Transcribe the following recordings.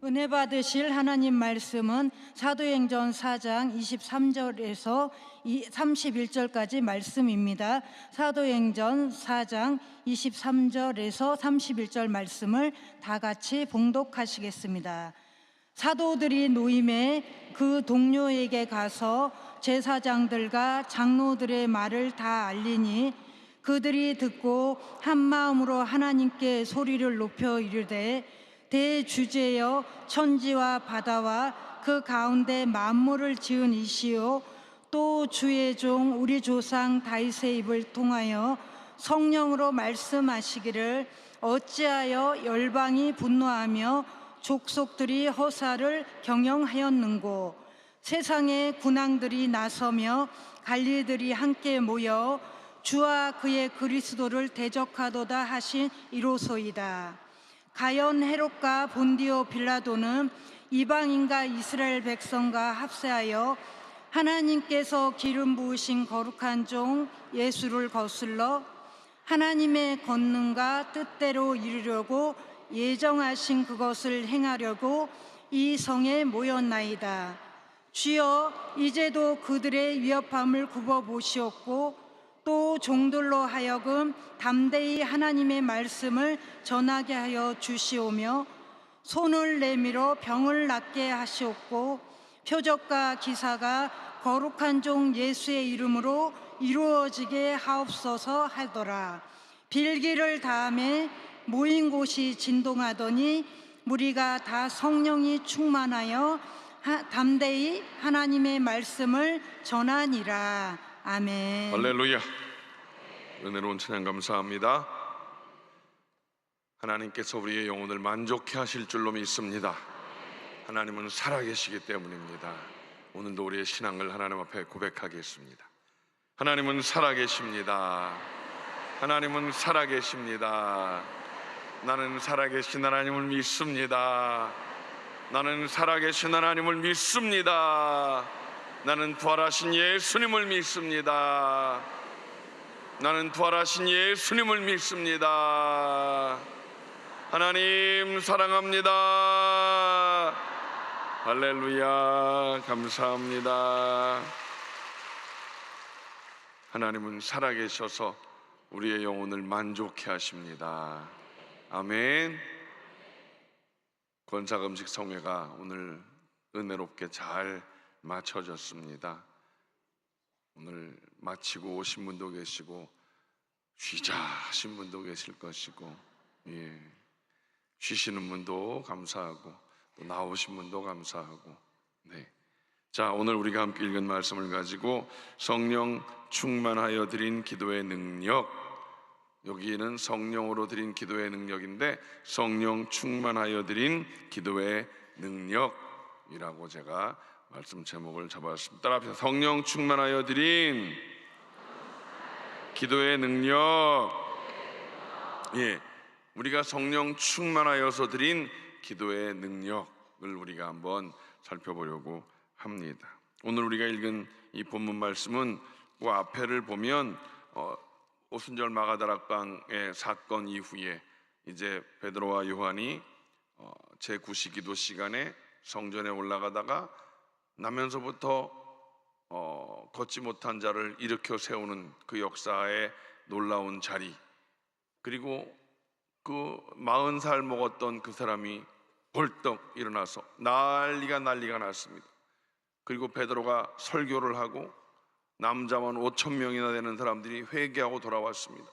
은혜 받으실 하나님 말씀은 사도행전 4장 23절에서 31절까지 말씀입니다. 사도행전 4장 23절에서 31절 말씀을 다 같이 봉독하시겠습니다. 사도들이 노임에 그 동료에게 가서 제사장들과 장로들의 말을 다 알리니 그들이 듣고 한 마음으로 하나님께 소리를 높여 이르되 대주제여 천지와 바다와 그 가운데 만물을 지은 이시요 또 주의 종 우리 조상 다윗의 입을 통하여 성령으로 말씀하시기를 어찌하여 열방이 분노하며 족속들이 허사를 경영하였는고 세상의 군왕들이 나서며 관리들이 함께 모여 주와 그의 그리스도를 대적하도다 하신 이로소이다. 가연 헤롯과 본디오 빌라도는 이방인과 이스라엘 백성과 합세하여 하나님께서 기름 부으신 거룩한 종 예수를 거슬러 하나님의 권능과 뜻대로 이루려고 예정하신 그것을 행하려고 이 성에 모였나이다. 주여 이제도 그들의 위협함을 굽어보시옵고 또 종들로 하여금 담대히 하나님의 말씀을 전하게 하여 주시오며 손을 내밀어 병을 낫게 하시옵고 표적과 기사가 거룩한 종 예수의 이름으로 이루어지게 하옵소서 하더라. 빌기를 다음에 모인 곳이 진동하더니 무리가 다 성령이 충만하여 담대히 하나님의 말씀을 전하니라. 아멘. 할렐루야. 은혜로운 찬양 감사합니다. 하나님께서 우리의 영혼을 만족해 하실 줄로 믿습니다. 하나님은 살아계시기 때문입니다. 오늘도 우리의 신앙을 하나님 앞에 고백하겠습니다. 하나님은 살아계십니다. 하나님은 살아계십니다. 나는 살아계신 하나님을 믿습니다. 나는 살아계신 하나님을 믿습니다. 나는 부활하신 예수님을 믿습니다. 나는 부활하신 예수님을 믿습니다. 하나님 사랑합니다. 할렐루야. 감사합니다. 하나님은 살아계셔서 우리의 영혼을 만족해 하십니다. 아멘. 권사금식 성회가 오늘 은혜롭게 잘 마쳐졌습니다. 오늘 마치고 오신 분도 계시고 쉬자 하신 분도 계실 것이고, 쉬시는 분도 감사하고 또 나오신 분도 감사하고. 자, 오늘 우리가 함께 읽은 말씀을 가지고 성령 충만하여 드린 기도의 능력, 여기는 성령으로 드린 기도의 능력인데 성령 충만하여 드린 기도의 능력이라고 제가 말씀 제목을 잡았습니다. 따라합시다. 성령 충만하여 드린 기도의 능력. 우리가 성령 충만하여서 드린 기도의 능력을 우리가 한번 살펴보려고 합니다. 오늘 우리가 읽은 이 본문 말씀은 그 앞에를 보면 오순절 마가다락방의 사건 이후에 이제 베드로와 요한이 제9시 기도 시간에 성전에 올라가다가 나면서부터 걷지 못한 자를 일으켜 세우는 그 역사의 놀라운 자리, 그리고 그 40살 먹었던 그 사람이 벌떡 일어나서 난리가 났습니다. 그리고 베드로가 설교를 하고 남자만 5,000명이나 되는 사람들이 회개하고 돌아왔습니다.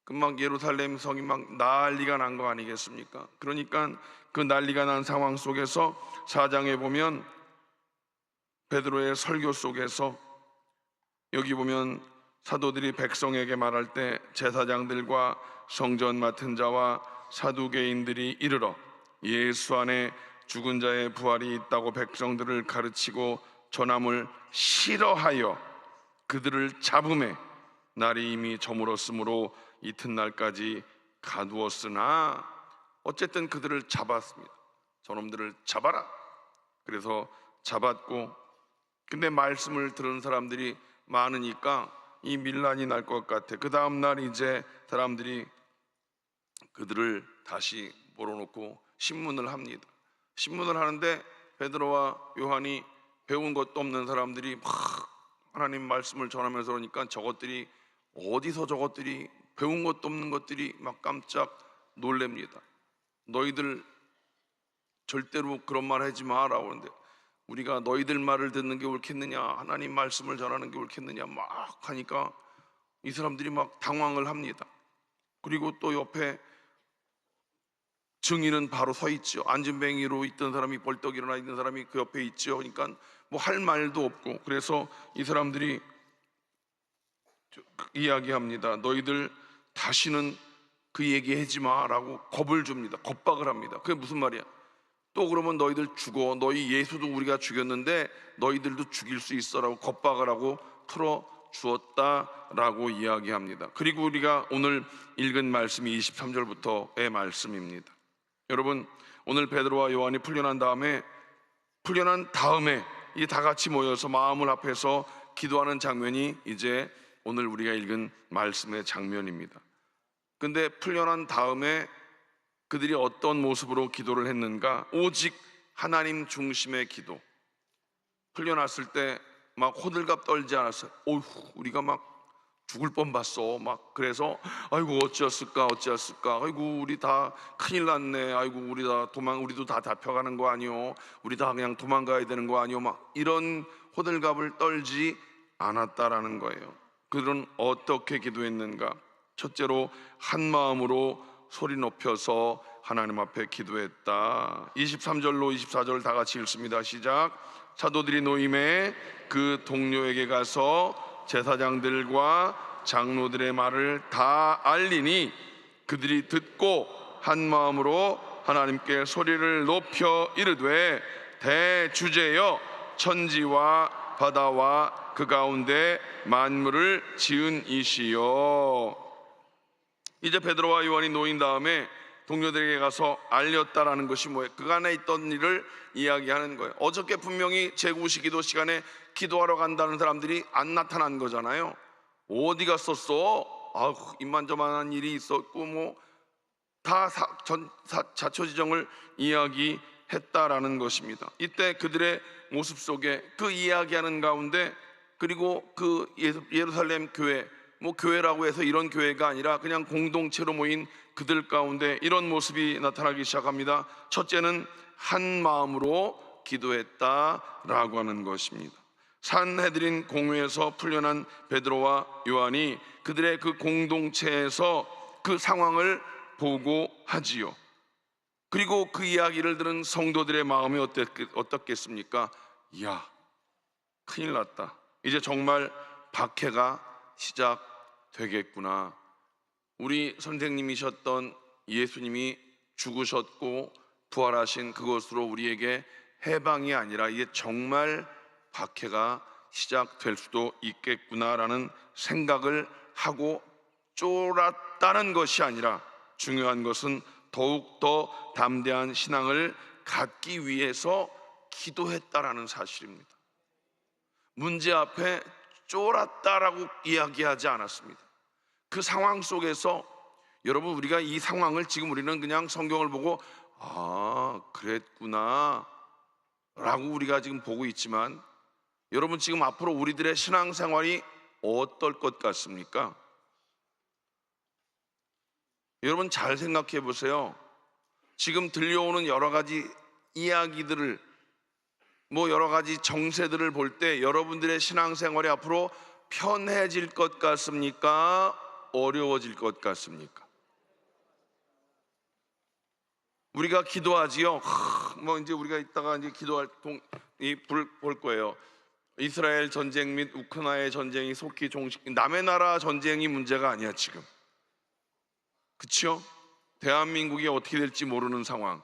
금방 예루살렘 성이 막 난리가 난 거 아니겠습니까? 그러니까 그 난리가 난 상황 속에서 4장에 보면 베드로의 설교 속에서 여기 보면 사도들이 백성에게 말할 때 제사장들과 성전 맡은 자와 사두개인들이 이르러 예수 안에 죽은 자의 부활이 있다고 백성들을 가르치고 전함을 싫어하여 그들을 잡음에 날이 이미 저물었으므로 이튿날까지 가두었으나, 어쨌든 그들을 잡았습니다. 저놈들을 잡아라. 그래서 잡았고, 근데 말씀을 들은 사람들이 많으니까 이 밀란이 날 것 같아. 그 다음 날 이제 사람들이 그들을 다시 몰아놓고 신문을 합니다. 신문을 하는데 베드로와 요한이 배운 것도 없는 사람들이 막 하나님 말씀을 전하면서 그러니까 저것들이 어디서 저것들이 배운 것도 없는 것들이 막 깜짝 놀랍니다. 너희들 절대로 그런 말 하지 마라고 하는데, 우리가 너희들 말을 듣는 게 옳겠느냐, 하나님 말씀을 전하는 게 옳겠느냐 막 하니까 이 사람들이 막 당황을 합니다. 그리고 또 옆에 증인은 바로 서 있죠. 안진뱅이로 있던 사람이 벌떡 일어나 있는 사람이 그 옆에 있죠. 그러니까 뭐 할 말도 없고, 그래서 이 사람들이 이야기합니다. 너희들 다시는 그 얘기하지 마라고 겁을 줍니다. 겁박을 합니다. 그게 무슨 말이야? 또 그러면 너희들 죽어. 너희 예수도 우리가 죽였는데 너희들도 죽일 수 있어라고 겁박을 하고 풀어 주었다라고 이야기합니다. 그리고 우리가 오늘 읽은 말씀이 23절부터의 말씀입니다. 여러분, 오늘 베드로와 요한이 풀려난 다음에 이 다 같이 모여서 마음을 합해서 기도하는 장면이 이제 오늘 우리가 읽은 말씀의 장면입니다. 근데 풀려난 다음에 그들이 어떤 모습으로 기도를 했는가? 오직 하나님 중심의 기도. 풀려났을 때 막 호들갑 떨지 않았어요. 어휴, 우리가 막 죽을 뻔 봤어. 막 그래서 아이고 어찌었을까. 아이고 우리 다 큰일 났네. 아이고 우리도 다 잡혀가는 거 아니요. 우리 다 그냥 도망가야 되는 거 아니요. 막 이런 호들갑을 떨지 않았다라는 거예요. 그들은 어떻게 기도했는가? 첫째로 한 마음으로 소리 높여서 하나님 앞에 기도했다. 23절로 24절 다 같이 읽습니다. 시작. 사도들이 노임에 그 동료에게 가서 제사장들과 장로들의 말을 다 알리니 그들이 듣고 한 마음으로 하나님께 소리를 높여 이르되 대주제여 천지와 바다와 그 가운데 만물을 지은 이시여. 이제 베드로와 요한이 놓인 다음에 동료들에게 가서 알렸다라는 것이 뭐예요? 그간에 있던 일을 이야기하는 거예요. 어저께 분명히 제9시 기도 시간에 기도하러 간다는 사람들이 안 나타난 거잖아요. 어디 갔었어? 이만저만한 일이 있었고 뭐 다 자초지정을 이야기했다라는 것입니다. 이때 그들의 모습 속에 그 이야기하는 가운데, 그리고 그 예루살렘 교회, 뭐 교회라고 해서 이런 교회가 아니라 그냥 공동체로 모인 그들 가운데 이런 모습이 나타나기 시작합니다. 첫째는 한 마음으로 기도했다라고 하는 것입니다. 산헤드린 공회에서 풀려난 베드로와 요한이 그들의 그 공동체에서 그 상황을 보고하지요. 그리고 그 이야기를 들은 성도들의 마음이 어떻겠습니까? 이야, 큰일 났다. 이제 정말 박해가 시작되겠구나. 우리 선생님이셨던 예수님이 죽으셨고 부활하신 그것으로 우리에게 해방이 아니라 이게 정말 박해가 시작될 수도 있겠구나라는 생각을 하고 쫄았다는 것이 아니라, 중요한 것은 더욱더 담대한 신앙을 갖기 위해서 기도했다라는 사실입니다. 문제 앞에 쫄았다라고 이야기하지 않았습니다. 그 상황 속에서 여러분, 우리가 이 상황을 지금 우리는 그냥 성경을 보고 그랬구나 라고 우리가 지금 보고 있지만, 여러분 지금 앞으로 우리들의 신앙생활이 어떨 것 같습니까? 여러분 잘 생각해 보세요. 지금 들려오는 여러 가지 이야기들을, 뭐 여러 가지 정세들을 볼 때 여러분들의 신앙생활이 앞으로 편해질 것 같습니까? 어려워질 것 같습니까? 우리가 기도하지요. 뭐 이제 우리가 이따가 이제 기도할 볼 거예요. 이스라엘 전쟁 및 우크라이나의 전쟁이 속히 남의 나라 전쟁이 문제가 아니야 지금. 그렇죠? 대한민국이 어떻게 될지 모르는 상황.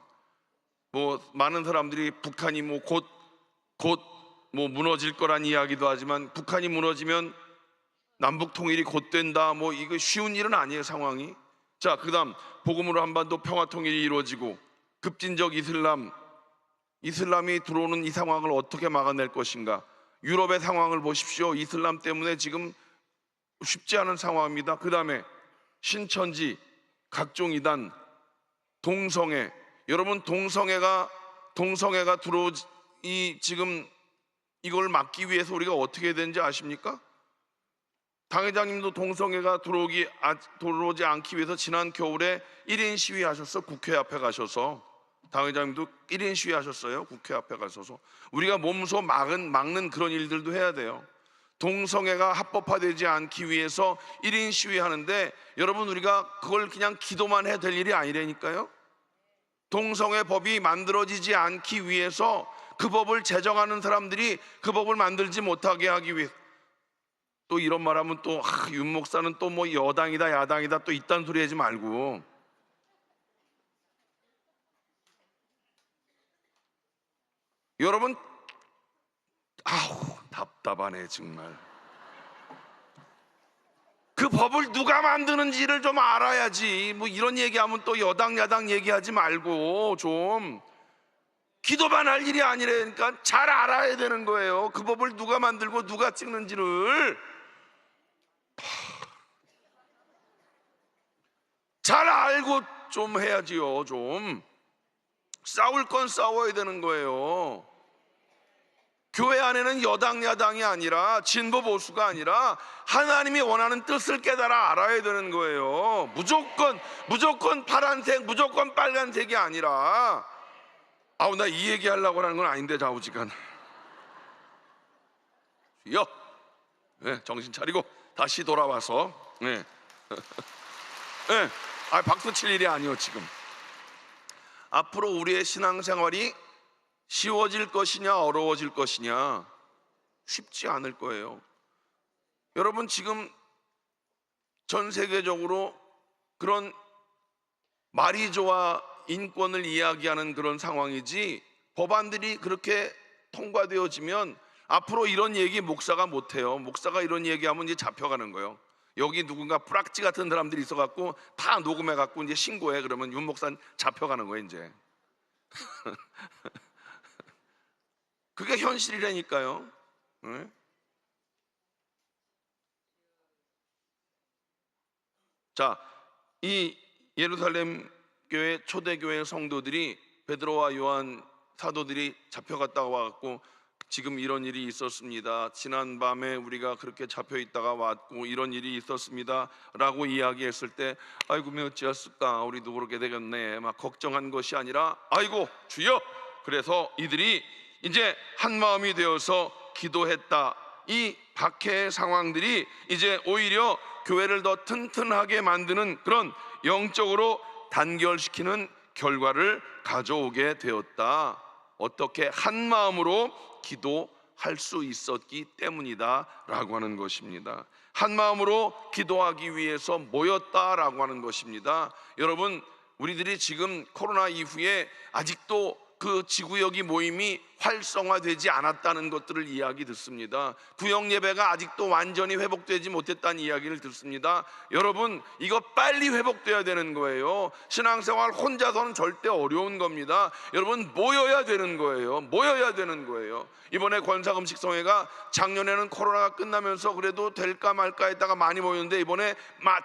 뭐 많은 사람들이 북한이 뭐 곧 뭐 무너질 거란 이야기도 하지만, 북한이 무너지면 남북 통일이 곧 된다, 뭐 이거 쉬운 일은 아니에요 상황이. 자, 그다음 복음으로 한반도 평화 통일이 이루어지고 급진적 이슬람이 들어오는 이 상황을 어떻게 막아낼 것인가. 유럽의 상황을 보십시오. 이슬람 때문에 지금 쉽지 않은 상황입니다. 그 다음에 신천지, 각종 이단, 동성애. 여러분, 동성애가 지금 이걸 막기 위해서 우리가 어떻게 해야 되는지 아십니까? 당회장님도 동성애가 들어오지 않기 위해서 지난 겨울에 1인 시위하셨어. 국회 앞에 가셔서. 당회장님도 1인 시위하셨어요. 국회 앞에 가셔서. 우리가 몸소 막는 그런 일들도 해야 돼요. 동성애가 합법화되지 않기 위해서 1인 시위하는데, 여러분, 우리가 그걸 그냥 기도만 해야 될 일이 아니라니까요. 동성애 법이 만들어지지 않기 위해서 그 법을 제정하는 사람들이 그 법을 만들지 못하게 하기 위해, 또 이런 말하면 또 윤 목사는 또 뭐 여당이다 야당이다 또 이딴 소리 하지 말고, 여러분, 답답하네 정말. 그 법을 누가 만드는지를 좀 알아야지. 뭐 이런 얘기하면 또 여당 야당 얘기하지 말고 좀 기도만 할 일이 아니라니까 잘 알아야 되는 거예요. 그 법을 누가 만들고 누가 찍는지를 잘 알고 좀 해야지요. 좀 싸울 건 싸워야 되는 거예요. 교회 안에는 여당 야당이 아니라 진보 보수가 아니라 하나님이 원하는 뜻을 깨달아 알아야 되는 거예요. 무조건 파란색, 무조건 빨간색이 아니라. 나 이 얘기 하려고 하는 건 아닌데 좌우지간. 네, 정신 차리고 다시 돌아와서. 네. 네. 박수 칠 일이 아니요. 지금 앞으로 우리의 신앙생활이 쉬워질 것이냐 어려워질 것이냐, 쉽지 않을 거예요. 여러분, 지금 전 세계적으로 그런 마리조아 인권을 이야기하는 그런 상황이지, 법안들이 그렇게 통과되어지면 앞으로 이런 얘기 목사가 못해요. 목사가 이런 얘기하면 이제 잡혀가는 거예요. 여기 누군가 뿌락지 같은 사람들이 있어갖고 다 녹음해갖고 이제 신고해. 그러면 윤 목사는 잡혀가는 거예요 이제. 그게 현실이라니까요. 네? 자, 이 예루살렘 교회 초대교회 성도들이, 베드로와 요한 사도들이 잡혀갔다가 와갖고 지금 이런 일이 있었습니다. 지난 밤에 우리가 그렇게 잡혀 있다가 왔고 이런 일이 있었습니다 라고 이야기했을 때, 아이고 어찌했을까, 우리도 그렇게 되겠네 막 걱정한 것이 아니라, 아이고 주여, 그래서 이들이 이제 한 마음이 되어서 기도했다. 이 박해의 상황들이 이제 오히려 교회를 더 튼튼하게 만드는 그런 영적으로 단결시키는 결과를 가져오게 되었다. 어떻게? 한 마음으로 기도할 수 있었기 때문이다 라고 하는 것입니다. 한 마음으로 기도하기 위해서 모였다라고 하는 것입니다. 여러분, 우리들이 지금 코로나 이후에 아직도 그 지구역이 모임이 활성화되지 않았다는 것들을 이야기 듣습니다. 구역 예배가 아직도 완전히 회복되지 못했다는 이야기를 듣습니다. 여러분, 이거 빨리 회복돼야 되는 거예요. 신앙생활 혼자서는 절대 어려운 겁니다. 여러분, 모여야 되는 거예요. 모여야 되는 거예요. 이번에 권사금식성회가 작년에는 코로나가 끝나면서 그래도 될까 말까 했다가 많이 모였는데 이번에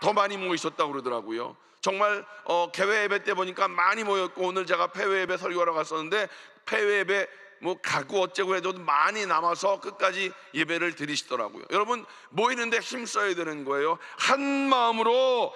더 많이 모이셨다고 그러더라고요. 정말 개회 예배 때 보니까 많이 모였고, 오늘 제가 폐회 예배 설교하러 갔었는데 폐회 예배 뭐 가고 어쩌고 해도 많이 남아서 끝까지 예배를 드리시더라고요. 여러분, 모이는데 힘써야 되는 거예요. 한 마음으로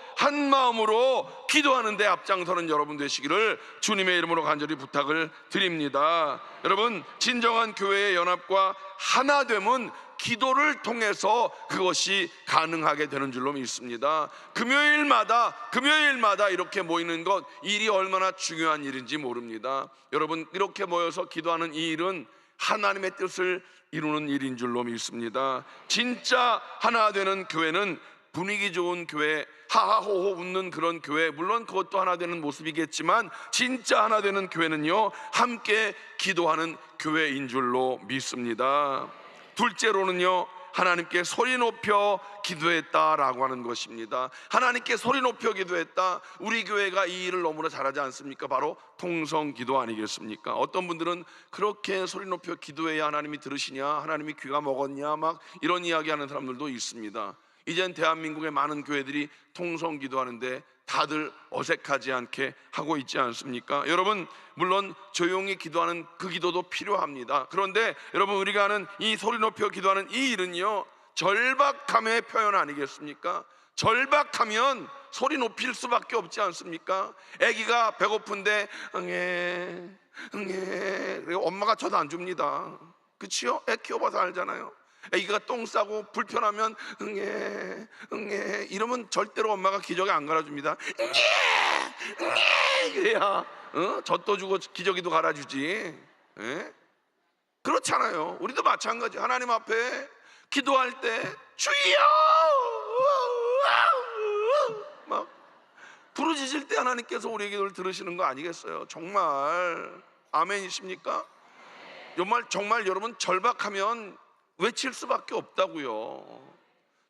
기도하는데 앞장서는 여러분 되시기를 주님의 이름으로 간절히 부탁을 드립니다. 여러분, 진정한 교회의 연합과 하나됨은 기도를 통해서 그것이 가능하게 되는 줄로 믿습니다. 금요일마다 이렇게 모이는 것, 일이 얼마나 중요한 일인지 모릅니다. 여러분, 이렇게 모여서 기도하는 이 일은 하나님의 뜻을 이루는 일인 줄로 믿습니다. 진짜 하나 되는 교회는 분위기 좋은 교회, 하하호호 웃는 그런 교회, 물론 그것도 하나 되는 모습이겠지만 진짜 하나 되는 교회는요, 함께 기도하는 교회인 줄로 믿습니다. 둘째로는요, 하나님께 소리 높여 기도했다라고 하는 것입니다. 하나님께 소리 높여 기도했다. 우리 교회가 이 일을 너무나 잘하지 않습니까? 바로 통성 기도 아니겠습니까? 어떤 분들은 그렇게 소리 높여 기도해야 하나님이 들으시냐, 하나님이 귀가 먹었냐, 막 이런 이야기하는 사람들도 있습니다. 이젠 대한민국의 많은 교회들이 통성 기도하는데 다들 어색하지 않게 하고 있지 않습니까? 여러분, 물론 조용히 기도하는 그 기도도 필요합니다. 그런데 여러분, 우리가 하는 이 소리 높여 기도하는 이 일은요, 절박함의 표현 아니겠습니까? 절박하면 소리 높일 수밖에 없지 않습니까? 아기가 배고픈데 응애 응애, 그리고 엄마가 저도 안 줍니다. 그치요? 애 키워봐서 알잖아요. 아기가 똥 싸고 불편하면 응애 응애 이러면 절대로 엄마가 기저귀 안 갈아줍니다. 응애 응애 이래야 젖도 주고 기저귀도 갈아주지. 에? 그렇잖아요. 우리도 마찬가지. 하나님 앞에 기도할 때 주여 막 부르짖을 때 하나님께서 우리의 기도를 들으시는 거 아니겠어요? 정말 아멘이십니까? 정말 여러분, 절박하면 외칠 수밖에 없다고요.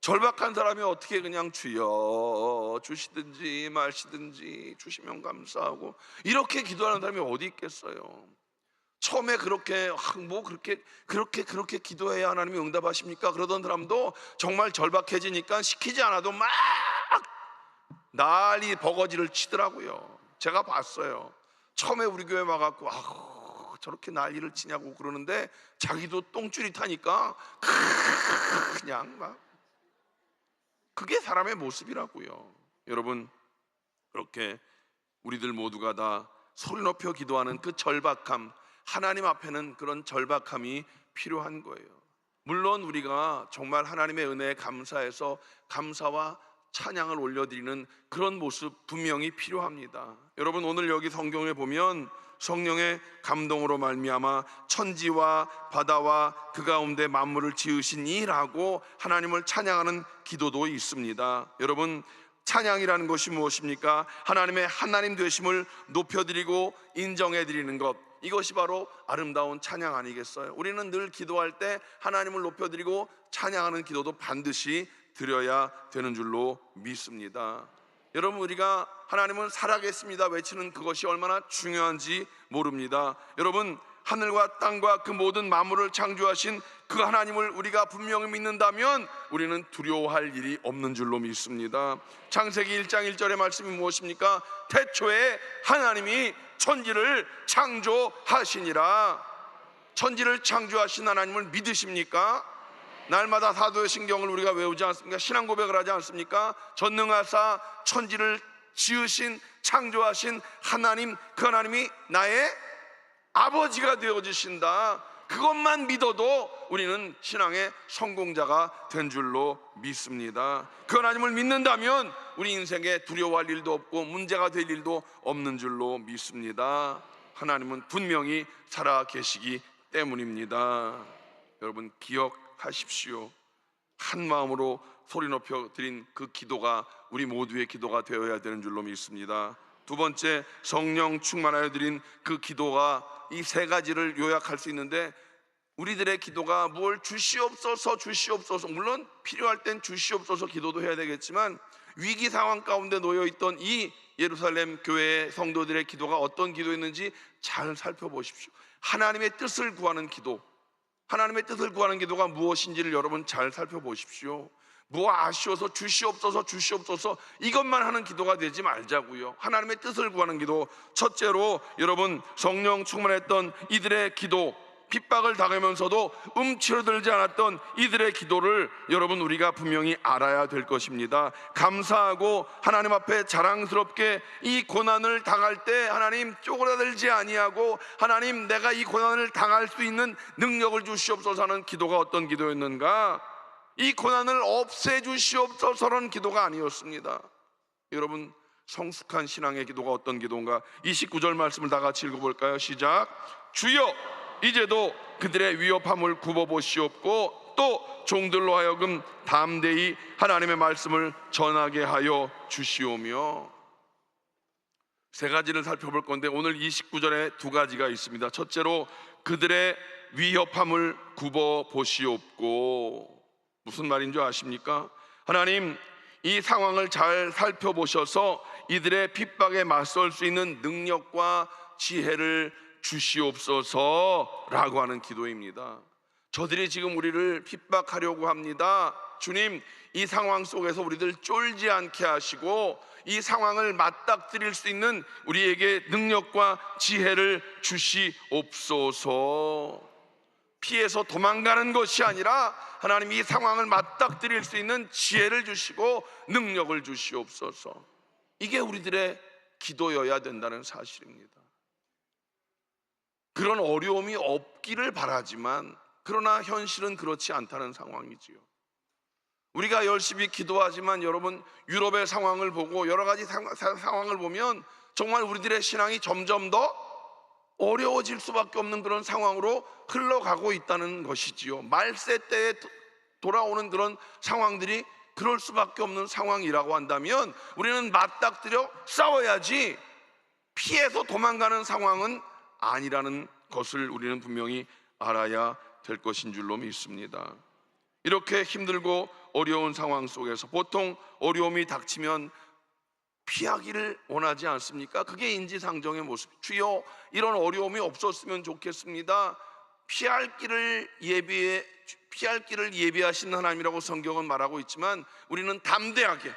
절박한 사람이 어떻게 그냥 주여 주시든지 마시든지 주시면 감사하고 이렇게 기도하는 사람이 어디 있겠어요? 처음에 그렇게 그렇게 기도해야 하나님이 응답하십니까? 그러던 사람도 정말 절박해지니까 시키지 않아도 막 난리 버거지를 치더라고요. 제가 봤어요. 처음에 우리 교회 와갖고 저렇게 난리를 치냐고 그러는데 자기도 똥줄이 타니까 그냥 막, 그게 사람의 모습이라고요. 여러분, 그렇게 우리들 모두가 다 소리 높여 기도하는 그 절박함, 하나님 앞에는 그런 절박함이 필요한 거예요. 물론 우리가 정말 하나님의 은혜에 감사해서 감사와 찬양을 올려드리는 그런 모습 분명히 필요합니다. 여러분, 오늘 여기 성경에 보면 성령의 감동으로 말미암아 천지와 바다와 그 가운데 만물을 지으신 이라고 하나님을 찬양하는 기도도 있습니다. 여러분, 찬양이라는 것이 무엇입니까? 하나님의 하나님 되심을 높여드리고 인정해드리는 것, 이것이 바로 아름다운 찬양 아니겠어요? 우리는 늘 기도할 때 하나님을 높여드리고 찬양하는 기도도 반드시 드려야 되는 줄로 믿습니다. 여러분, 우리가 하나님은 살아계십니다 외치는 그것이 얼마나 중요한지 모릅니다. 여러분, 하늘과 땅과 그 모든 만물을 창조하신 그 하나님을 우리가 분명히 믿는다면 우리는 두려워할 일이 없는 줄로 믿습니다. 창세기 1장 1절의 말씀이 무엇입니까? 태초에 하나님이 천지를 창조하시니라. 천지를 창조하신 하나님을 믿으십니까? 날마다 사도의 신경을 우리가 외우지 않습니까? 신앙 고백을 하지 않습니까? 전능하사 천지를 지으신 창조하신 하나님, 그 하나님이 나의 아버지가 되어주신다. 그것만 믿어도 우리는 신앙의 성공자가 된 줄로 믿습니다. 그 하나님을 믿는다면 우리 인생에 두려워할 일도 없고 문제가 될 일도 없는 줄로 믿습니다. 하나님은 분명히 살아 계시기 때문입니다. 여러분, 기억하십시오. 한 마음으로 소리 높여 드린 그 기도가 우리 모두의 기도가 되어야 되는 줄로 믿습니다. 두 번째, 성령 충만하여 드린 그 기도가 이 세 가지를 요약할 수 있는데, 우리들의 기도가 뭘 주시옵소서 주시옵소서, 물론 필요할 땐 주시옵소서 기도도 해야 되겠지만, 위기 상황 가운데 놓여있던 이 예루살렘 교회의 성도들의 기도가 어떤 기도였는지 잘 살펴보십시오. 하나님의 뜻을 구하는 기도, 하나님의 뜻을 구하는 기도가 무엇인지를 여러분 잘 살펴보십시오. 뭐 아쉬워서 주시옵소서 주시옵소서 이것만 하는 기도가 되지 말자고요. 하나님의 뜻을 구하는 기도. 첫째로, 여러분, 성령 충만했던 이들의 기도, 핍박을 당하면서도 움츠러들지 않았던 이들의 기도를 여러분 우리가 분명히 알아야 될 것입니다. 감사하고 하나님 앞에 자랑스럽게 이 고난을 당할 때 하나님 쪼그라들지 아니하고, 하나님 내가 이 고난을 당할 수 있는 능력을 주시옵소서 하는 기도가 어떤 기도였는가? 이 고난을 없애주시옵소서라는 기도가 아니었습니다. 여러분, 성숙한 신앙의 기도가 어떤 기도인가? 29절 말씀을 다 같이 읽어볼까요? 시작. 주여 이제도 그들의 위협함을 굽어보시옵고 또 종들로 하여금 담대히 하나님의 말씀을 전하게 하여 주시오며. 세 가지를 살펴볼 건데 오늘 29절에 두 가지가 있습니다. 첫째로, 그들의 위협함을 굽어보시옵고. 무슨 말인 줄 아십니까? 하나님, 이 상황을 잘 살펴보셔서 이들의 핍박에 맞설 수 있는 능력과 지혜를 주시옵소서라고 하는 기도입니다. 저들이 지금 우리를 핍박하려고 합니다. 주님, 이 상황 속에서 우리들 쫄지 않게 하시고 이 상황을 맞닥뜨릴 수 있는 우리에게 능력과 지혜를 주시옵소서. 피해서 도망가는 것이 아니라 하나님, 이 상황을 맞닥뜨릴 수 있는 지혜를 주시고 능력을 주시옵소서. 이게 우리들의 기도여야 된다는 사실입니다. 그런 어려움이 없기를 바라지만 그러나 현실은 그렇지 않다는 상황이지요. 우리가 열심히 기도하지만 여러분, 유럽의 상황을 보고 여러 가지 상황을 보면 정말 우리들의 신앙이 점점 더 어려워질 수밖에 없는 그런 상황으로 흘러가고 있다는 것이지요. 말세 때에 돌아오는 그런 상황들이 그럴 수밖에 없는 상황이라고 한다면 우리는 맞닥뜨려 싸워야지 피해서 도망가는 상황은 아니라는 것을 우리는 분명히 알아야 될 것인 줄로 믿습니다. 이렇게 힘들고 어려운 상황 속에서 보통 어려움이 닥치면 피하기를 원하지 않습니까? 그게 인지상정의 모습. 주여, 이런 어려움이 없었으면 좋겠습니다. 피할 길을 예비하신 하나님이라고 성경은 말하고 있지만 우리는 담대하게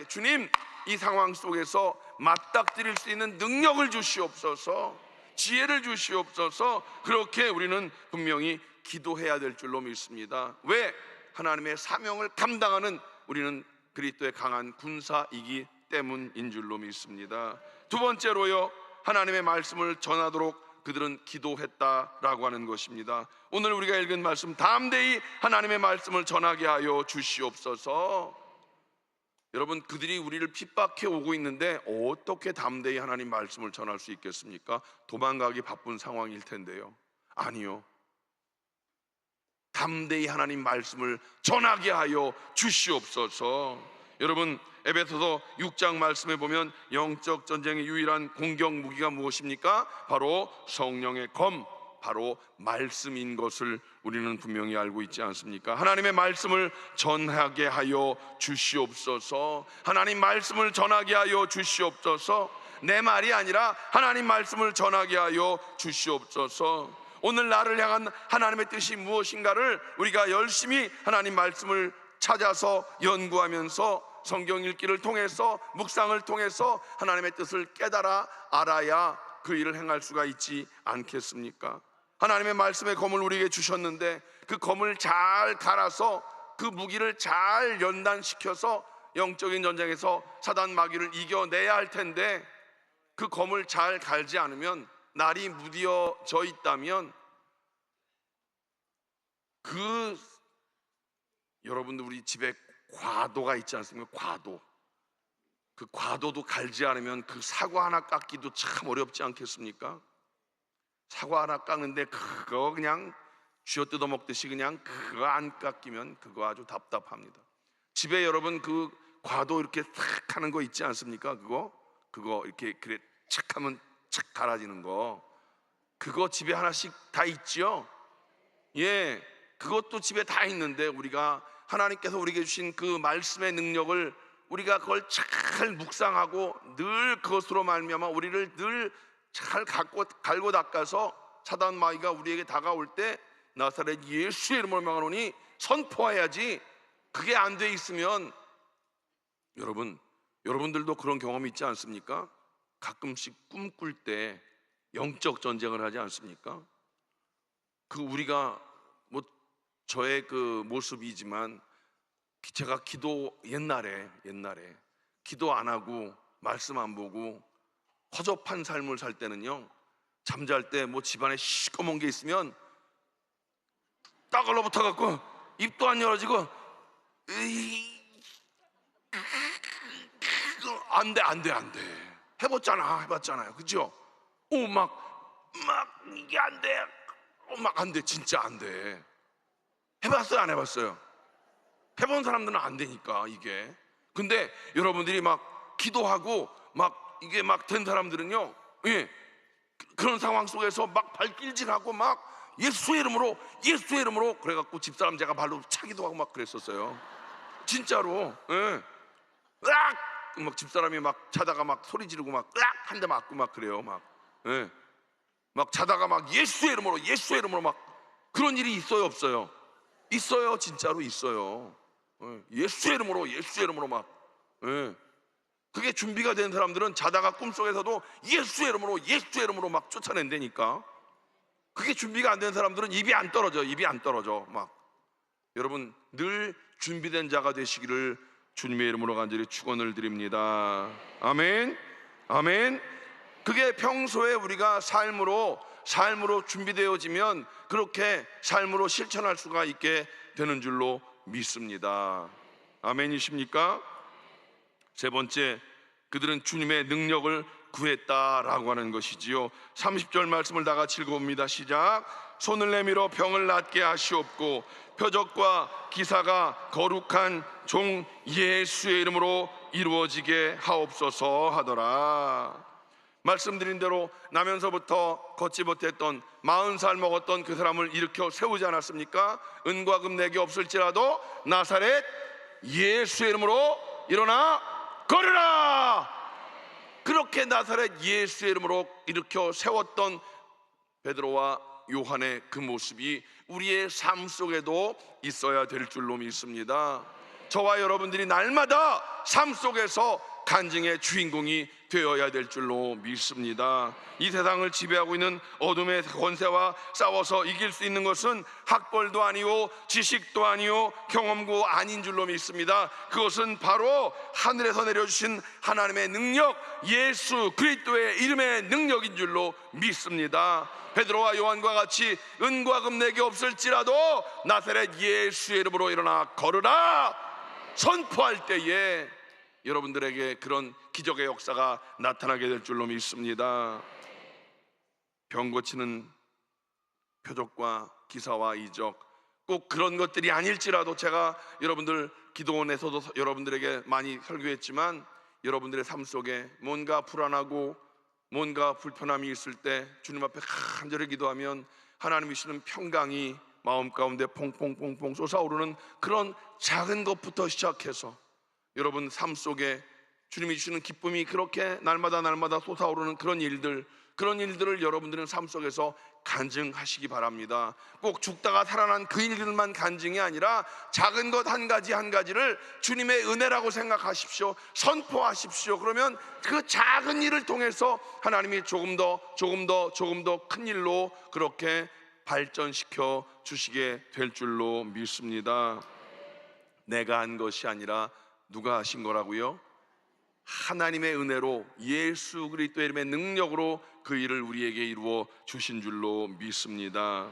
주님, 이 상황 속에서 맞닥뜨릴 수 있는 능력을 주시옵소서, 지혜를 주시옵소서. 그렇게 우리는 분명히 기도해야 될 줄로 믿습니다. 왜? 하나님의 사명을 감당하는 우리는 그리스도의 강한 군사이기 때문인 줄로 믿습니다. 두 번째로요, 하나님의 말씀을 전하도록 그들은 기도했다라고 하는 것입니다. 오늘 우리가 읽은 말씀, 담대히 하나님의 말씀을 전하게 하여 주시옵소서. 여러분, 그들이 우리를 핍박해 오고 있는데 어떻게 담대히 하나님 말씀을 전할 수 있겠습니까? 도망가기 바쁜 상황일 텐데요. 아니요, 담대히 하나님 말씀을 전하게 하여 주시옵소서. 여러분, 에베소서 6장 말씀에 보면 영적 전쟁의 유일한 공격 무기가 무엇입니까? 바로 성령의 검, 바로 말씀인 것을 우리는 분명히 알고 있지 않습니까? 하나님의 말씀을 전하게 하여 주시옵소서. 하나님 말씀을 전하게 하여 주시옵소서. 내 말이 아니라 하나님 말씀을 전하게 하여 주시옵소서. 오늘 나를 향한 하나님의 뜻이 무엇인가를 우리가 열심히 하나님 말씀을 찾아서 연구하면서 성경 읽기를 통해서, 묵상을 통해서 하나님의 뜻을 깨달아 알아야 그 일을 행할 수가 있지 않겠습니까? 하나님의 말씀의 검을 우리에게 주셨는데 그 검을 잘 갈아서 그 무기를 잘 연단시켜서 영적인 전쟁에서 사단 마귀를 이겨내야 할 텐데 그 검을 잘 갈지 않으면, 날이 무뎌져 있다면 여러분들 우리 집에 과도가 있지 않습니까? 과도. 그 과도도 갈지 않으면 그 사과 하나 깎기도 참 어렵지 않겠습니까? 사과 하나 깎는데 그거 그냥 쥐어 뜯어 먹듯이 그냥 그거 안 깎이면 그거 아주 답답합니다. 집에 여러분 그 과도 이렇게 탁 하는 거 있지 않습니까? 그거 이렇게 그래 착 하면 착 갈아지는 거, 그거 집에 하나씩 다 있죠? 예, 그것도 집에 다 있는데 우리가 하나님께서 우리에게 주신 그 말씀의 능력을 우리가 그걸 잘 묵상하고 늘 그것으로 말미암아 우리를 늘 잘 갈고 닦아서 사단 마귀가 우리에게 다가올 때 나사렛 예수의 이름으로 명하노니 선포해야지. 그게 안 돼 있으면 여러분들도 그런 경험이 있지 않습니까? 가끔씩 꿈꿀 때 영적 전쟁을 하지 않습니까? 그 우리가 뭐 저의 그 모습이지만 제가 옛날에 기도 안 하고 말씀 안 보고 허접한 삶을 살 때는요, 잠잘 때 뭐 집안에 시꺼먼 게 있으면 딱 얼러붙어 갖고 입도 안 열어지고 안 돼. 해봤잖아요. 그죠? 막 이게 안 돼. 막 안 돼. 진짜 안 돼. 해봤어요? 안 해봤어요? 해본 사람들은 안 되니까 이게. 근데 여러분들이 막 기도하고 막 이게 막 된 사람들은요, 예, 그런 상황 속에서 막 발길질하고 막 예수의 이름으로 그래갖고 집사람 제가 발로 차기도 하고 막 그랬었어요. 진짜로. 예. 으악! 막 집사람이 막 자다가 막 소리 지르고 막 으악! 한 대 맞고 막 그래요. 막. 예. 막 자다가 막 예수의 이름으로 막 그런 일이 있어요, 없어요? 있어요. 진짜로 있어요. 예수의 이름으로 막. 그게 준비가 된 사람들은 자다가 꿈속에서도 예수의 이름으로 막 쫓아낸다니까. 그게 준비가 안 된 사람들은 입이 안 떨어져 막. 여러분 늘 준비된 자가 되시기를 주님의 이름으로 간절히 축원을 드립니다. 아멘. 아멘. 그게 평소에 우리가 삶으로 준비되어지면 그렇게 삶으로 실천할 수가 있게 되는 줄로 믿습니다. 아멘이십니까? 세 번째, 그들은 주님의 능력을 구했다라고 하는 것이지요. 30절 말씀을 다 같이 읽어봅니다. 시작. 손을 내밀어 병을 낫게 하시옵고 표적과 기사가 거룩한 종 예수의 이름으로 이루어지게 하옵소서 하더라. 말씀드린 대로 나면서부터 걷지 못했던 40살 먹었던 그 사람을 일으켜 세우지 않았습니까? 은과 금 내게 없을지라도 나사렛 예수의 이름으로 일어나 걸으라. 그렇게 나사렛 예수의 이름으로 일으켜 세웠던 베드로와 요한의 그 모습이 우리의 삶 속에도 있어야 될 줄로 믿습니다. 저와 여러분들이 날마다 삶 속에서 간증의 주인공이 되어야 될 줄로 믿습니다. 이 세상을 지배하고 있는 어둠의 권세와 싸워서 이길 수 있는 것은 학벌도 아니오 지식도 아니오 경험도 아닌 줄로 믿습니다. 그것은 바로 하늘에서 내려주신 하나님의 능력, 예수 그리스도의 이름의 능력인 줄로 믿습니다. 베드로와 요한과 같이 은과 금 내게 없을지라도 나사렛 예수의 이름으로 일어나 걸으라 선포할 때에 여러분들에게 그런 기적의 역사가 나타나게 될 줄로 믿습니다. 병 고치는 표적과 기사와 이적, 꼭 그런 것들이 아닐지라도 제가 여러분들 기도원에서도 여러분들에게 많이 설교했지만 여러분들의 삶 속에 뭔가 불안하고 뭔가 불편함이 있을 때 주님 앞에 간절히 기도하면 하나님이 주시는 평강이 마음 가운데 퐁퐁퐁퐁 솟아오르는 그런 작은 것부터 시작해서 여러분 삶 속에 주님이 주시는 기쁨이 그렇게 날마다 솟아오르는 그런 일들을 여러분들은 삶 속에서 간증하시기 바랍니다. 꼭 죽다가 살아난 그 일들만 간증이 아니라 작은 것 한 가지를 주님의 은혜라고 생각하십시오. 선포하십시오. 그러면 그 작은 일을 통해서 하나님이 조금 더 큰 일로 그렇게 발전시켜 주시게 될 줄로 믿습니다. 내가 한 것이 아니라 누가 하신 거라고요? 하나님의 은혜로 예수 그리스도의 이름의 능력으로 그 일을 우리에게 이루어 주신 줄로 믿습니다.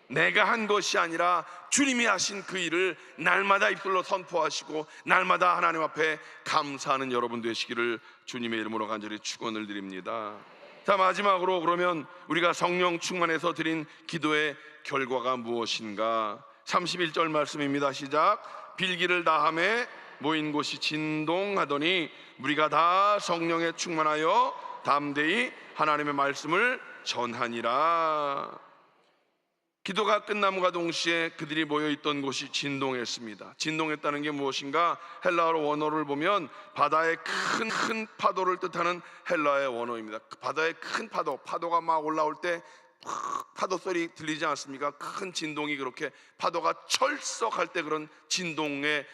내가 한 것이 아니라 주님이 하신 그 일을 날마다 입술로 선포하시고 날마다 하나님 앞에 감사하는 여러분 되시기를 주님의 이름으로 간절히 축원을 드립니다. 자, 마지막으로 그러면 우리가 성령 충만해서 드린 기도의 결과가 무엇인가? 31절 말씀입니다. 시작. 빌기를 다하매 모인 곳이 진동하더니 무리가 다 성령에 충만하여 담대히 하나님의 말씀을 전하니라. 기도가 끝남과 동시에 그들이 모여있던 곳이 진동했습니다. 진동했다는 게 무엇인가? 헬라어로 원어를 보면 바다의 큰 파도를 뜻하는 헬라의 원어입니다. 바다의 큰 파도가 막 올라올 때 파도 소리 들리지 않습니까? 큰 진동이 그렇게 파도가 철썩할 때 그런 진동의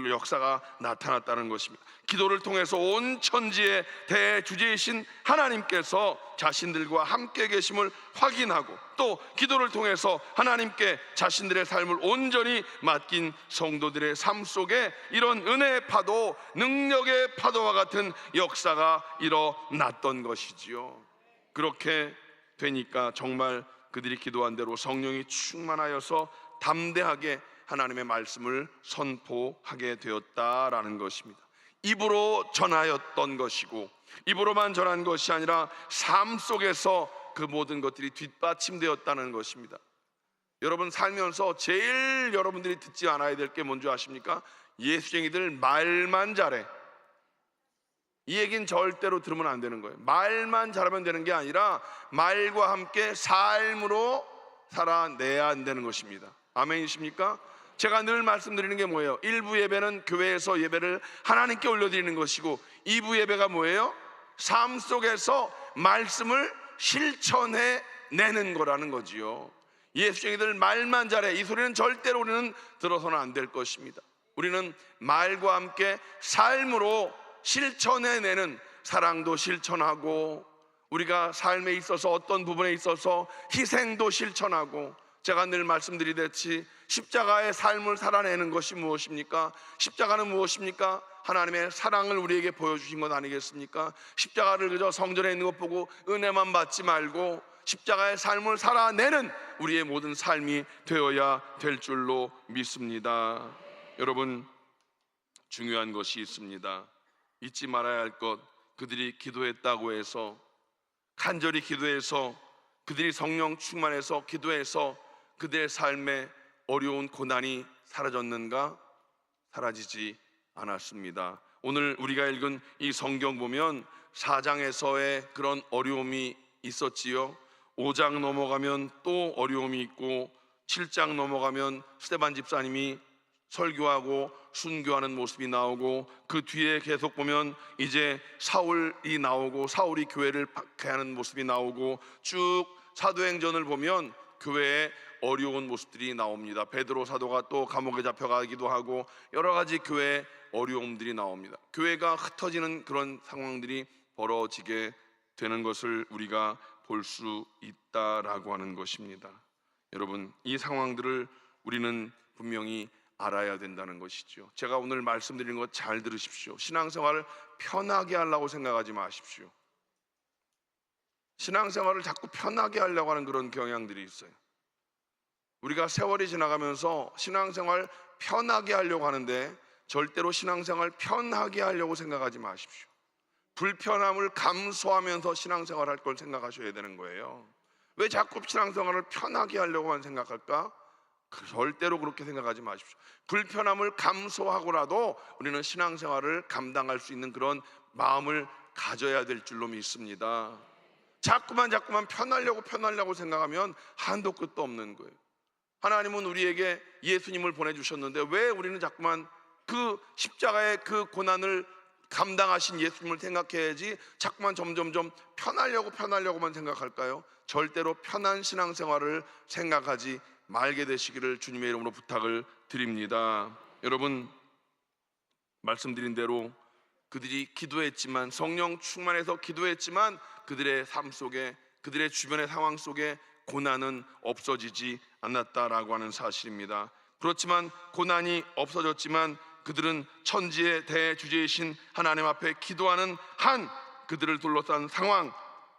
역사가 나타났다는 것입니다. 기도를 통해서 온 천지의 대주제이신 하나님께서 자신들과 함께 계심을 확인하고 또 기도를 통해서 하나님께 자신들의 삶을 온전히 맡긴 성도들의 삶 속에 이런 은혜의 파도, 능력의 파도와 같은 역사가 일어났던 것이지요. 그렇게 되니까 정말 그들이 기도한 대로 성령이 충만하여서 담대하게 하나님의 말씀을 선포하게 되었다라는 것입니다. 입으로 전하였던 것이고 입으로만 전한 것이 아니라 삶 속에서 그 모든 것들이 뒷받침되었다는 것입니다. 여러분 살면서 제일 여러분들이 듣지 않아야 될 게 뭔지 아십니까? 예수쟁이들 말만 잘해. 이 얘기는 절대로 들으면 안 되는 거예요. 말만 잘하면 되는 게 아니라 말과 함께 삶으로 살아내야 한다는 것입니다. 아멘이십니까? 제가 늘 말씀드리는 게 뭐예요? 1부 예배는 교회에서 예배를 하나님께 올려드리는 것이고 2부 예배가 뭐예요? 삶 속에서 말씀을 실천해내는 거라는 거지요. 예수쟁이들 말만 잘해, 이 소리는 절대로 우리는 들어서는 안 될 것입니다. 우리는 말과 함께 삶으로 실천해내는, 사랑도 실천하고 우리가 삶에 있어서 어떤 부분에 있어서 희생도 실천하고, 제가 늘 말씀드리듯이 십자가의 삶을 살아내는 것이 무엇입니까? 십자가는 무엇입니까? 하나님의 사랑을 우리에게 보여주신 것 아니겠습니까? 십자가를 그저 성전에 있는 것 보고 은혜만 받지 말고 십자가의 삶을 살아내는 우리의 모든 삶이 되어야 될 줄로 믿습니다. 여러분, 중요한 것이 있습니다. 잊지 말아야 할 것, 그들이 기도했다고 해서, 간절히 기도해서, 그들이 성령 충만해서 기도해서 그들의 삶에 어려운 고난이 사라졌는가? 사라지지 않았습니다. 오늘 우리가 읽은 이 성경 보면 4장에서의 그런 어려움이 있었지요. 5장 넘어가면 또 어려움이 있고, 7장 넘어가면 스데반 집사님이 설교하고 순교하는 모습이 나오고, 그 뒤에 계속 보면 이제 사울이 나오고 사울이 교회를 박해하는 모습이 나오고, 쭉 사도행전을 보면 교회에 어려운 모습들이 나옵니다. 베드로 사도가 또 감옥에 잡혀가기도 하고 여러 가지 교회에 어려움들이 나옵니다. 교회가 흩어지는 그런 상황들이 벌어지게 되는 것을 우리가 볼 수 있다라고 하는 것입니다. 여러분, 이 상황들을 우리는 분명히 알아야 된다는 것이죠. 제가 오늘 말씀드리는 것 잘 들으십시오. 신앙생활을 편하게 하려고 생각하지 마십시오. 신앙생활을 자꾸 편하게 하려고 하는 그런 경향들이 있어요. 우리가 세월이 지나가면서 신앙생활 편하게 하려고 하는데 절대로 신앙생활 편하게 하려고 생각하지 마십시오. 불편함을 감수하면서 신앙생활 할 걸 생각하셔야 되는 거예요. 왜 자꾸 신앙생활을 편하게 하려고만 생각할까? 절대로 그렇게 생각하지 마십시오. 불편함을 감수하고라도 우리는 신앙생활을 감당할 수 있는 그런 마음을 가져야 될 줄로 믿습니다. 자꾸만 편하려고 생각하면 한도 끝도 없는 거예요. 하나님은 우리에게 예수님을 보내주셨는데 왜 우리는 자꾸만 그 십자가의 그 고난을 감당하신 예수님을 생각해야지 자꾸만 점점점 편하려고만 생각할까요? 절대로 편한 신앙생활을 생각하지 말게 되시기를 주님의 이름으로 부탁을 드립니다. 여러분, 말씀드린 대로 그들이 기도했지만, 성령 충만해서 기도했지만 그들의 삶 속에, 그들의 주변의 상황 속에 고난은 없어지지 않았다라고 하는 사실입니다. 그렇지만 고난이 없어졌지만 그들은 천지의 대주제이신 하나님 앞에 기도하는 한 그들을 둘러싼 상황,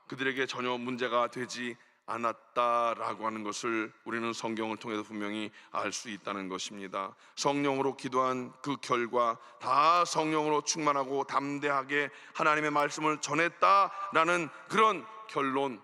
그들에게 전혀 문제가 되지 않았다라고 하는 것을 우리는 성경을 통해서 분명히 알 수 있다는 것입니다. 성령으로 기도한 그 결과 다 성령으로 충만하고 담대하게 하나님의 말씀을 전했다라는 그런 결론,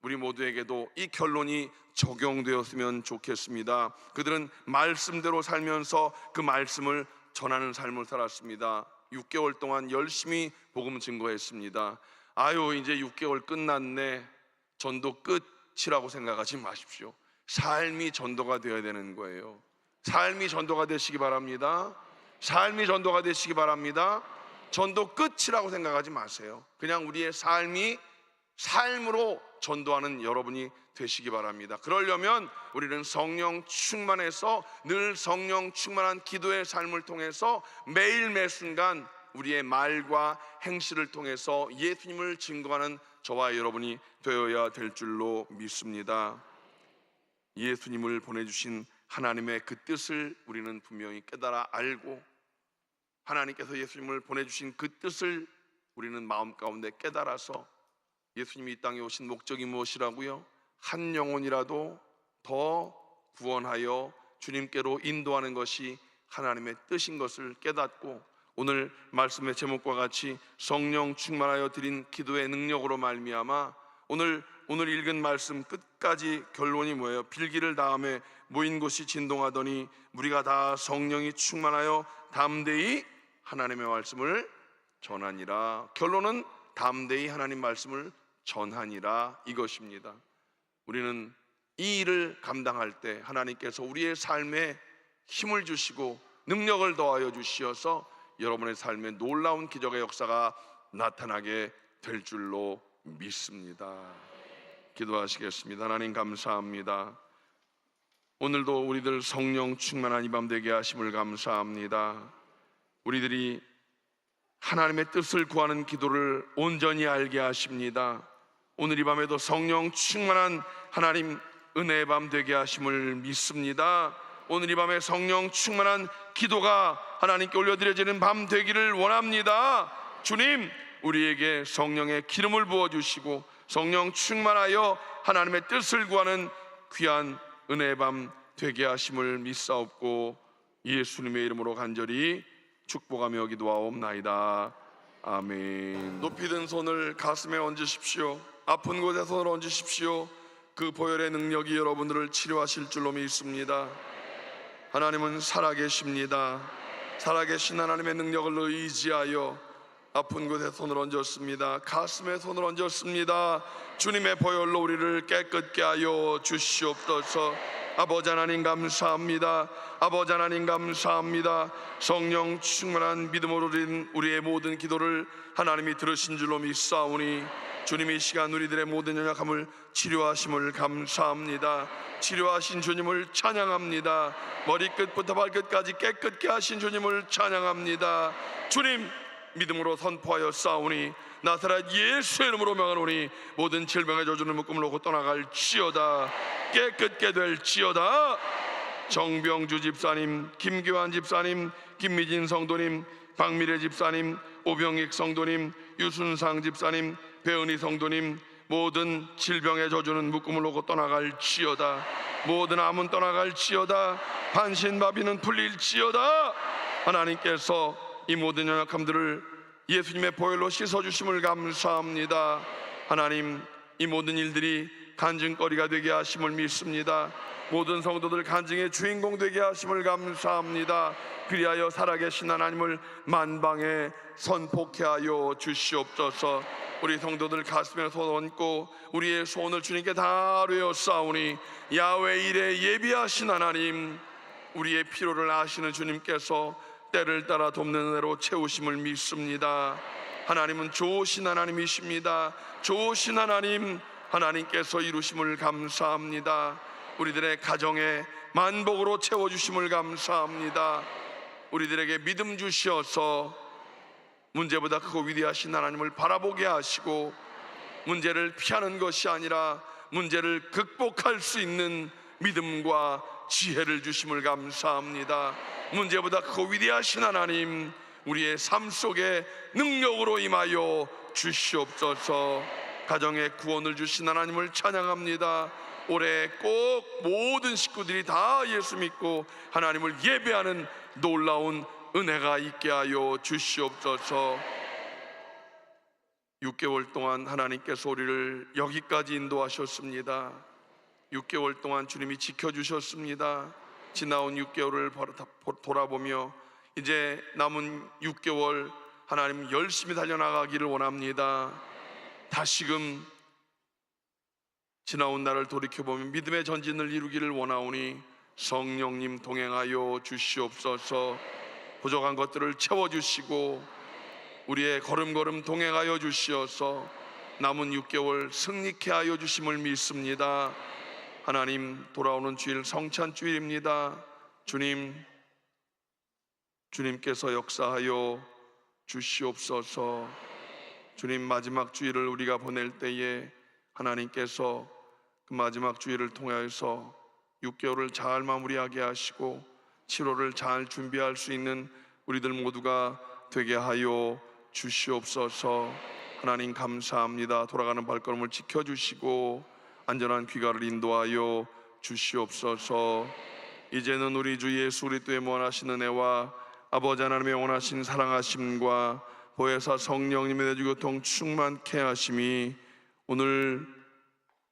우리 모두에게도 이 결론이 적용되었으면 좋겠습니다. 그들은 말씀대로 살면서 그 말씀을 전하는 삶을 살았습니다. 6개월 동안 열심히 복음 증거했습니다. 아유, 이제 6개월 끝났네, 전도 끝이라고 생각하지 마십시오. 삶이 전도가 되어야 되는 거예요. 삶이 전도가 되시기 바랍니다. 삶이 전도가 되시기 바랍니다. 전도 끝이라고 생각하지 마세요. 그냥 우리의 삶이 삶으로 전도하는 여러분이 되시기 바랍니다. 그러려면 우리는 성령 충만해서 늘 성령 충만한 기도의 삶을 통해서 매일 매 순간 우리의 말과 행실을 통해서 예수님을 증거하는 저와 여러분이 되어야 될 줄로 믿습니다. 예수님을 보내주신 하나님의 그 뜻을 우리는 분명히 깨달아 알고, 하나님께서 예수님을 보내주신 그 뜻을 우리는 마음 가운데 깨달아서 예수님이 이 땅에 오신 목적이 무엇이라고요? 한 영혼이라도 더 구원하여 주님께로 인도하는 것이 하나님의 뜻인 것을 깨닫고, 오늘 말씀의 제목과 같이 성령 충만하여 드린 기도의 능력으로 말미암아 오늘 읽은 말씀 끝까지 결론이 뭐예요? 빌기를 다음에 모인 곳이 진동하더니 우리가 다 성령이 충만하여 담대히 하나님의 말씀을 전하니라. 결론은 담대히 하나님 말씀을 전하니라, 이것입니다. 우리는 이 일을 감당할 때 하나님께서 우리의 삶에 힘을 주시고 능력을 더하여 주시어서 여러분의 삶에 놀라운 기적의 역사가 나타나게 될 줄로 믿습니다. 기도하시겠습니다. 하나님 감사합니다. 오늘도 우리들 성령 충만한 이 밤 되게 하심을 감사합니다. 우리들이 하나님의 뜻을 구하는 기도를 온전히 알게 하십니다. 오늘 이 밤에도 성령 충만한 하나님 은혜의 밤 되게 하심을 믿습니다. 오늘 이 밤에 성령 충만한 기도가 하나님께 올려드려지는 밤 되기를 원합니다. 주님, 우리에게 성령의 기름을 부어주시고 성령 충만하여 하나님의 뜻을 구하는 귀한 은혜의 밤 되게 하심을 믿사옵고 예수님의 이름으로 간절히 축복하며 기도하옵나이다. 아멘. 높이 든 손을 가슴에 얹으십시오. 아픈 곳에 손을 얹으십시오. 그 보혈의 능력이 여러분들을 치료하실 줄로 믿습니다. 하나님은 살아계십니다. 살아계신 하나님의 능력을 의지하여 아픈 곳에 손을 얹었습니다. 가슴에 손을 얹었습니다. 주님의 보혈로 우리를 깨끗게 하여 주시옵소서. 아버지 하나님 감사합니다. 아버지 하나님 감사합니다. 성령 충만한 믿음으로 드린 우리의 모든 기도를 하나님이 들으신 줄로 믿사오니 주님이 이 시간 우리들의 모든 연약함을 치료하심을 감사합니다. 치료하신 주님을 찬양합니다. 머리끝부터 발끝까지 깨끗게 하신 주님을 찬양합니다. 주님, 믿음으로 선포하여 싸우니 나사렛 예수의 이름으로 명하노니 모든 질병의 저주를 묶음을 놓고 떠나갈지어다. 깨끗게 될지어다. 정병주 집사님, 김규환 집사님, 김미진 성도님, 박미래 집사님, 오병익 성도님, 유순상 집사님, 배은희 성도님, 모든 질병의 저주는 묶음을 놓고 떠나갈지어다. 모든 암은 떠나갈지어다. 반신마비는 풀릴지어다. 하나님께서 이 모든 연약함들을 예수님의 보혈로 씻어주심을 감사합니다. 하나님, 이 모든 일들이 간증거리가 되게 하심을 믿습니다. 모든 성도들 간증의 주인공 되게 하심을 감사합니다. 그리하여 살아계신 하나님을 만방에 선포케 하여 주시옵소서. 우리 성도들 가슴에 손 얹고 우리의 소원을 주님께 다 아뢰어 싸우니 야훼 일에 예비하신 하나님, 우리의 필요를 아시는 주님께서 때를 따라 돕는 은혜로 채우심을 믿습니다. 하나님은 좋으신 하나님이십니다. 좋으신 하나님, 하나님께서 이루심을 감사합니다. 우리들의 가정에 만복으로 채워주심을 감사합니다. 우리들에게 믿음 주시어서 문제보다 크고 위대하신 하나님을 바라보게 하시고 문제를 피하는 것이 아니라 문제를 극복할 수 있는 믿음과 지혜를 주심을 감사합니다. 문제보다 크고 위대하신 하나님, 우리의 삶 속에 능력으로 임하여 주시옵소서. 가정의 구원을 주신 하나님을 찬양합니다. 올해 꼭 모든 식구들이 다 예수 믿고 하나님을 예배하는 놀라운 은혜가 있게 하여 주시옵소서. 6개월 동안 하나님께서 우리를 여기까지 인도하셨습니다. 6개월 동안 주님이 지켜주셨습니다. 지나온 6개월을 돌아보며 이제 남은 6개월 하나님 열심히 달려나가기를 원합니다. 다시금 지나온 날을 돌이켜보며 믿음의 전진을 이루기를 원하오니 성령님 동행하여 주시옵소서. 부족한 것들을 채워주시고 우리의 걸음걸음 동행하여 주시어서 남은 6개월 승리케 하여 주심을 믿습니다. 하나님, 돌아오는 주일 성찬 주일입니다. 주님께서 역사하여 주시옵소서. 주님, 마지막 주일을 우리가 보낼 때에 하나님께서 그 마지막 주일을 통하여서 6개월을 잘 마무리하게 하시고 7월을 잘 준비할 수 있는 우리들 모두가 되게 하여 주시옵소서. 하나님 감사합니다. 돌아가는 발걸음을 지켜주시고 안전한 귀가를 인도하여 주시옵소서. 이제는 우리 주 예수 그리스도의 무한하신 은혜와 아버지 하나님의 원하신 사랑하심과 보혜사 성령님의 내주교통 충만케 하심이 오늘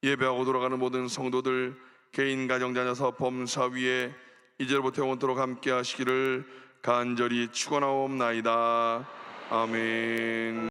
예배하고 돌아가는 모든 성도들 개인 가정 자녀사 범사 위에 이제로부터 영원토록 함께 하시기를 간절히 축원하옵나이다. 아멘.